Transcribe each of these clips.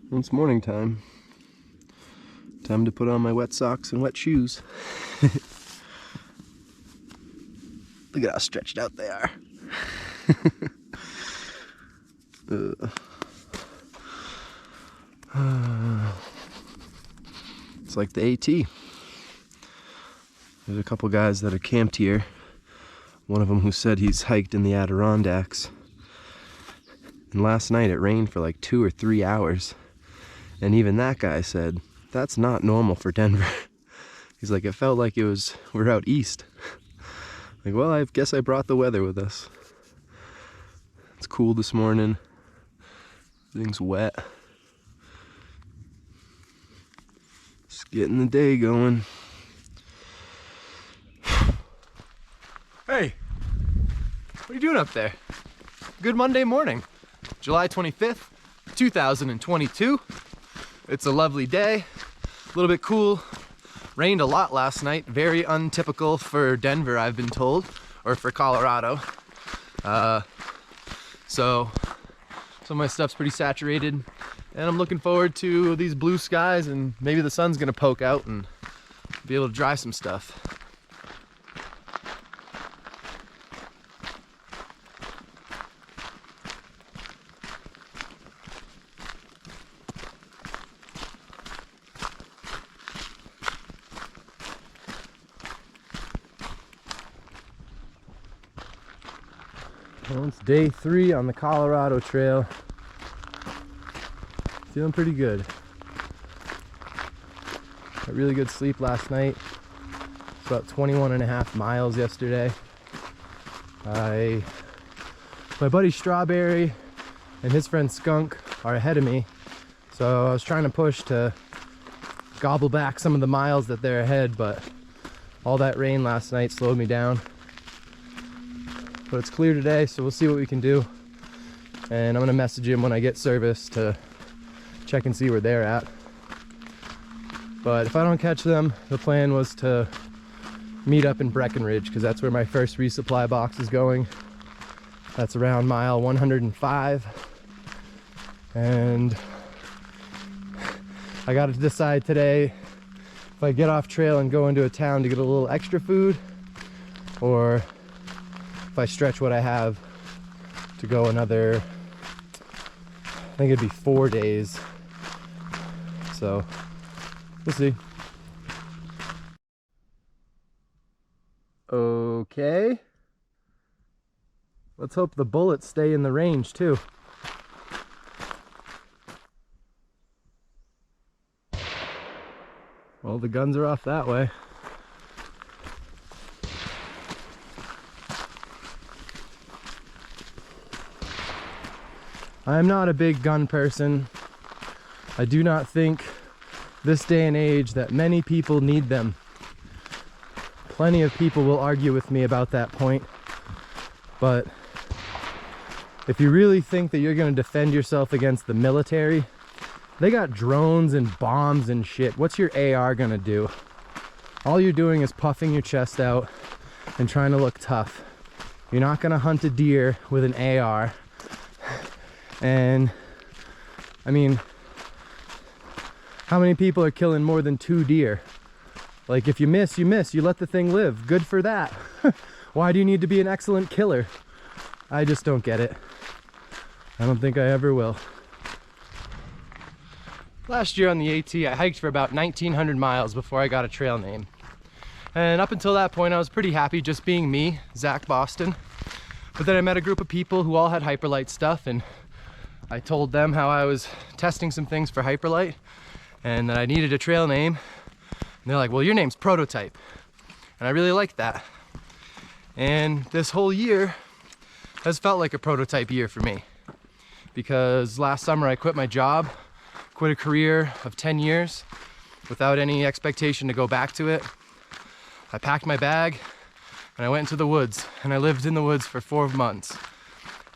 It's morning time. Time to put on my wet socks and wet shoes. Look at how stretched out they are. It's like the AT. There's a couple guys that are camped here. One of them who said he's hiked in the Adirondacks. And last night it rained for like 2 or 3 hours. And even that guy said, that's not normal for Denver. He's like, it felt like we're out east. Like, well, I guess I brought the weather with us. It's cool this morning. Everything's wet. Just getting the day going. Hey, what are you doing up there? Good Monday morning, July 25th, 2022. It's a lovely day, a little bit cool. Rained a lot last night, very untypical for Denver, I've been told, or for Colorado. So some of my stuff's pretty saturated, and I'm looking forward to these blue skies, and maybe the sun's gonna poke out and be able to dry some stuff. Well, it's day 3 on the Colorado Trail. Feeling pretty good. Got really good sleep last night. It's about 21.5 miles yesterday. My buddy Strawberry and his friend Skunk are ahead of me, so I was trying to push to gobble back some of the miles that they're ahead, but all that rain last night slowed me down. But it's clear today, so we'll see what we can do. And I'm gonna message him when I get service to check and see where they're at. But if I don't catch them, the plan was to meet up in Breckenridge, because that's where my first resupply box is going. That's around mile 105. And I gotta decide today if I get off trail and go into a town to get a little extra food, or if I stretch what I have to go another, I think it'd be 4 days. So we'll see. Okay. Let's hope the bullets stay in the range too. Well, the guns are off that way. I am not a big gun person. I do not think this day and age that many people need them. Plenty of people will argue with me about that point. But if you really think that you're going to defend yourself against the military, they got drones and bombs and shit. What's your AR going to do? All you're doing is puffing your chest out and trying to look tough. You're not going to hunt a deer with an AR. And I mean, how many people are killing more than 2 deer? Like, if you miss, you miss. You let the thing live. Good for that. Why do you need to be an excellent killer? I just don't get it. I don't think I ever will. Last year on the AT, I hiked for about 1,900 miles before I got a trail name. And up until that point, I was pretty happy just being me, Zach Boston. But then I met a group of people who all had Hyperlite stuff, and I told them how I was testing some things for Hyperlite and that I needed a trail name. And they're like, well, your name's Prototype. And I really liked that. And this whole year has felt like a prototype year for me, because last summer I quit my job, quit a career of 10 years without any expectation to go back to it. I packed my bag and I went into the woods, and I lived in the woods for 4 months.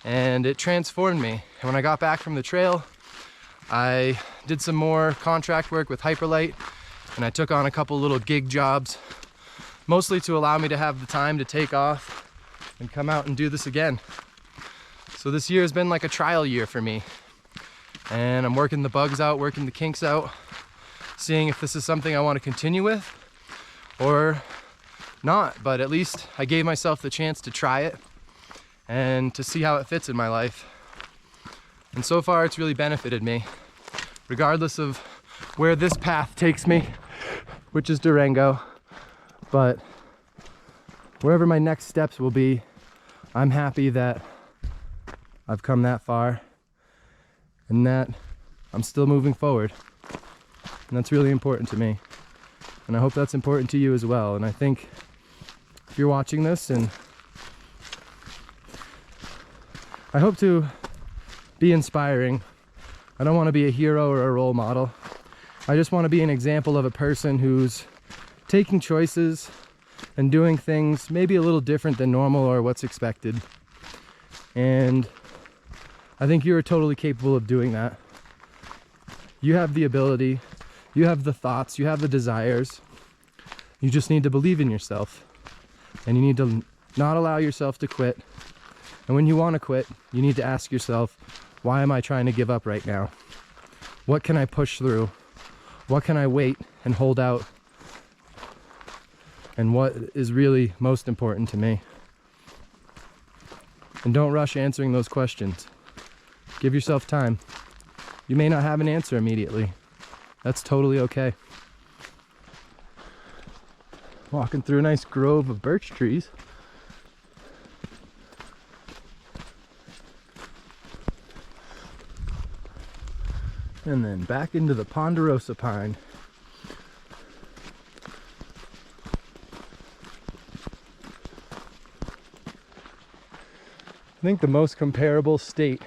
And it transformed me. And when I got back from the trail, I did some more contract work with Hyperlite, and I took on a couple little gig jobs, mostly to allow me to have the time to take off and come out and do this again. So this year has been like a trial year for me. and I'm working the bugs out, working the kinks out, seeing if this is something I want to continue with or not. But at least I gave myself the chance to try it and to see how it fits in my life. And so far it's really benefited me, regardless of where this path takes me, which is Durango. But wherever my next steps will be, I'm happy that I've come that far and that I'm still moving forward. And that's really important to me. And I hope that's important to you as well. And I think if you're watching this, and I hope to be inspiring. I don't want to be a hero or a role model. I just want to be an example of a person who's taking choices and doing things maybe a little different than normal or what's expected. And I think you're totally capable of doing that. You have the ability, you have the thoughts, you have the desires. You just need to believe in yourself. And you need to not allow yourself to quit. And when you want to quit, you need to ask yourself, why am I trying to give up right now? What can I push through? What can I wait and hold out? And what is really most important to me? And don't rush answering those questions. Give yourself time. You may not have an answer immediately. That's totally okay. Walking through a nice grove of birch trees. And then back into the ponderosa pine. I think the most comparable state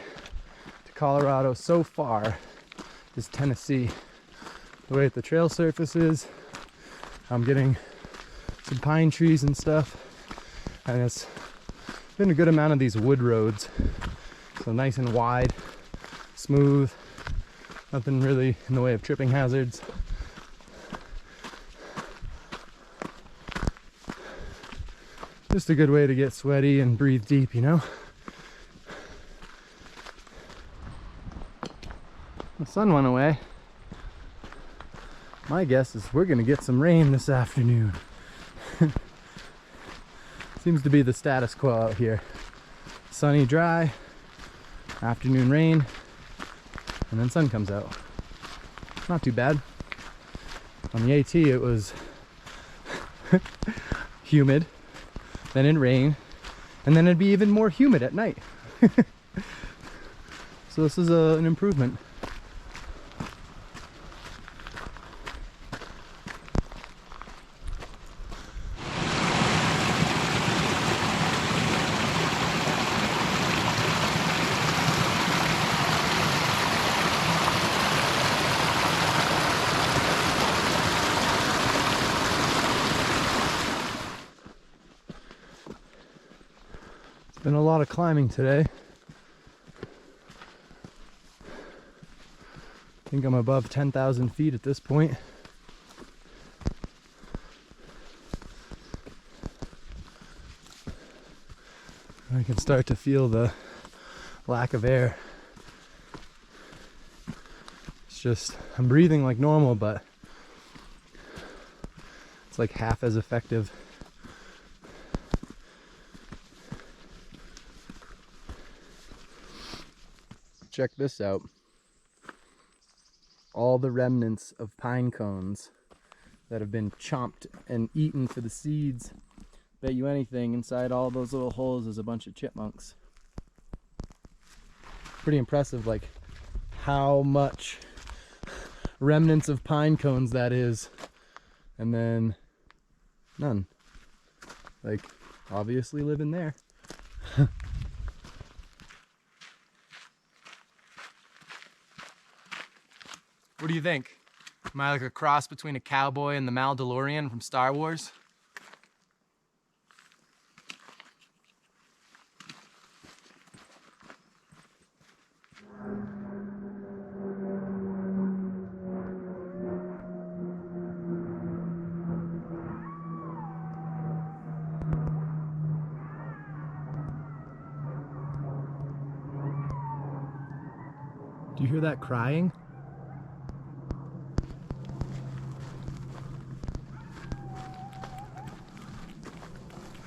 to Colorado so far is Tennessee. The way that the trail surface is, I'm getting some pine trees and stuff, and it's been a good amount of these wood roads. So nice and wide, smooth, nothing really in the way of tripping hazards. Just a good way to get sweaty and breathe deep, you know? The sun went away. My guess is we're gonna get some rain this afternoon. Seems to be the status quo out here. Sunny, dry, afternoon rain, and then sun comes out. Not too bad. On the AT it was humid, then it'd rain, and then it'd be even more humid at night. So this is an improvement. Been a lot of climbing today. I think I'm above 10,000 feet at this point. I can start to feel the lack of air. It's just, I'm breathing like normal, but it's like half as effective. Check this out. All the remnants of pine cones that have been chomped and eaten for the seeds. Bet you anything, inside all those little holes is a bunch of chipmunks. Pretty impressive, like how much remnants of pine cones that is. And then none. Like, obviously living there. What do you think? Am I like a cross between a cowboy and the Mandalorian from Star Wars? Do you hear that crying?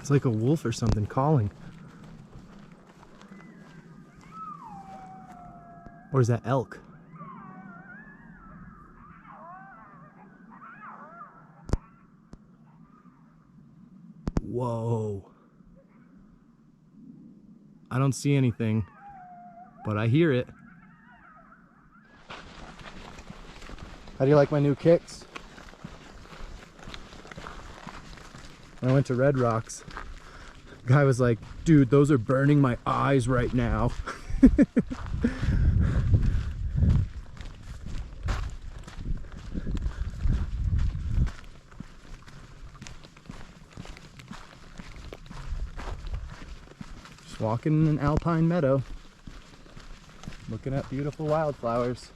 It's like a wolf or something calling. Or is that elk? Whoa. I don't see anything, but I hear it. How do you like my new kicks? When I went to Red Rocks, the guy was like, dude, those are burning my eyes right now. Just walking in an alpine meadow, looking at beautiful wildflowers.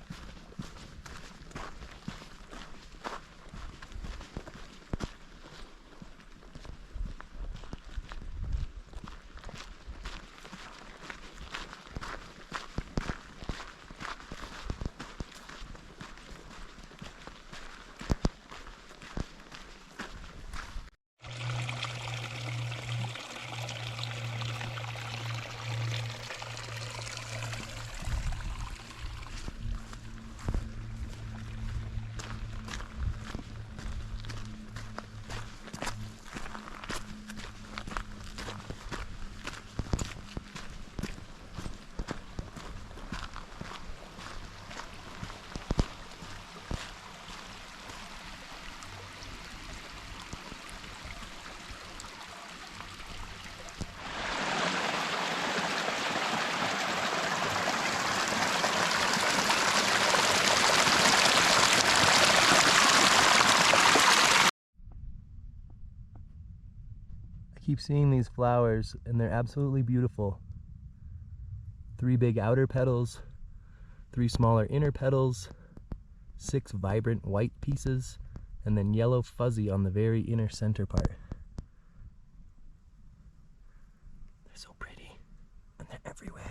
Keep seeing these flowers and they're absolutely beautiful. 3 big outer petals, 3 smaller inner petals, 6 vibrant white pieces, and then yellow fuzzy on the very inner center part. They're so pretty and they're everywhere.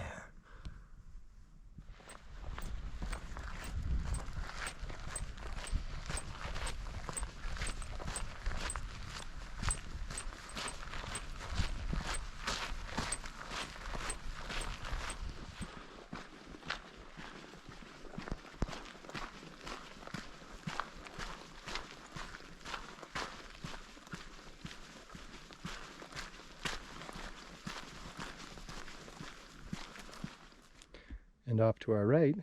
And off to our right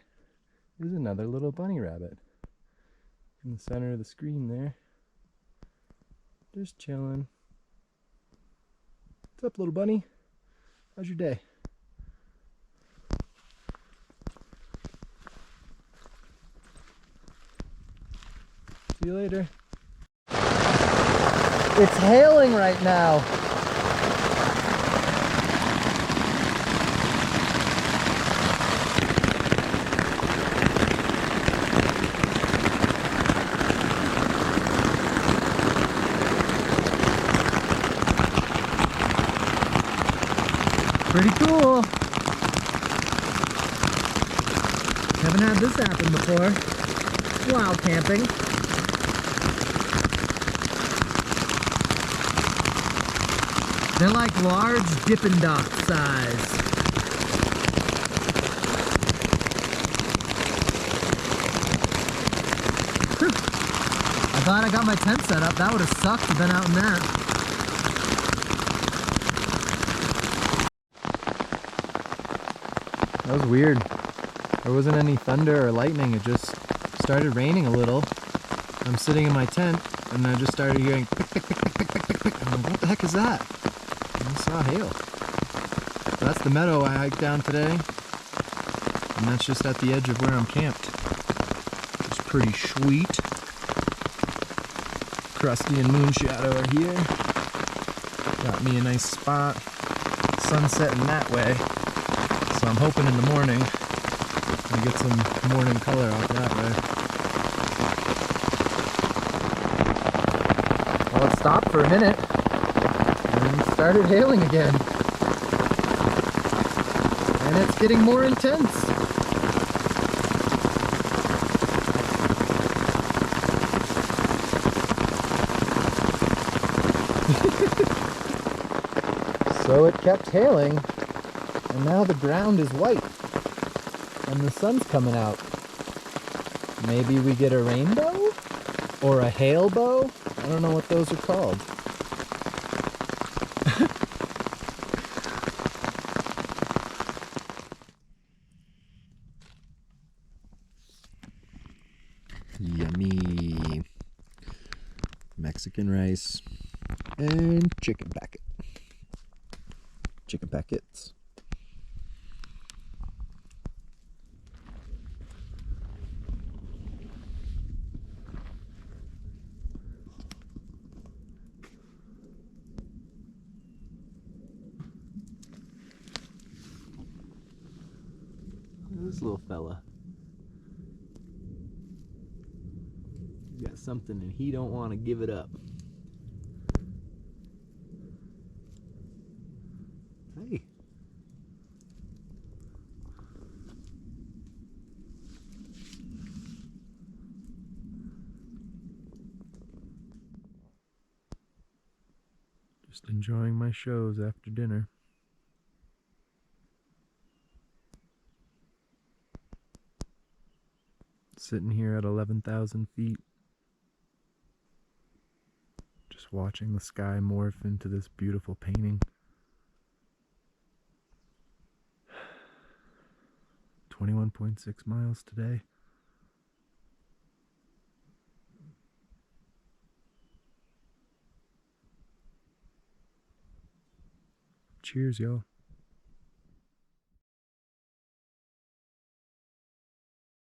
is another little bunny rabbit. In the center of the screen there. Just chilling. What's up, little bunny? How's your day? See you later. It's hailing right now. Pretty cool. Haven't had this happen before. Wild camping. They're like large Dippin' Dot size. I thought I got my tent set up. That would have sucked to have been out in that. That was weird. There wasn't any thunder or lightning. It just started raining a little. I'm sitting in my tent and I just started hearing pick, pick, pick, pick, pick, pick, pick, pick. I'm like, what the heck is that? And I saw hail. So that's the meadow I hiked down today. And that's just at the edge of where I'm camped. It's pretty sweet. Krusty and Moonshadow are here. Got me a nice spot. Sun setting that way. So I'm hoping in the morning I get some morning color out that way. Well, it stopped for a minute and it started hailing again. And it's getting more intense. So it kept hailing, and now the ground is white, and the sun's coming out. Maybe we get a rainbow? Or a hail bow? I don't know what those are called. Yummy. Mexican rice and chicken packet. Chicken packets. This little fella. He's got something and he don't want to give it up. Hey. Just enjoying my shows after dinner. Sitting here at 11,000 feet. Just watching the sky morph into this beautiful painting. 21.6 miles today. Cheers, y'all.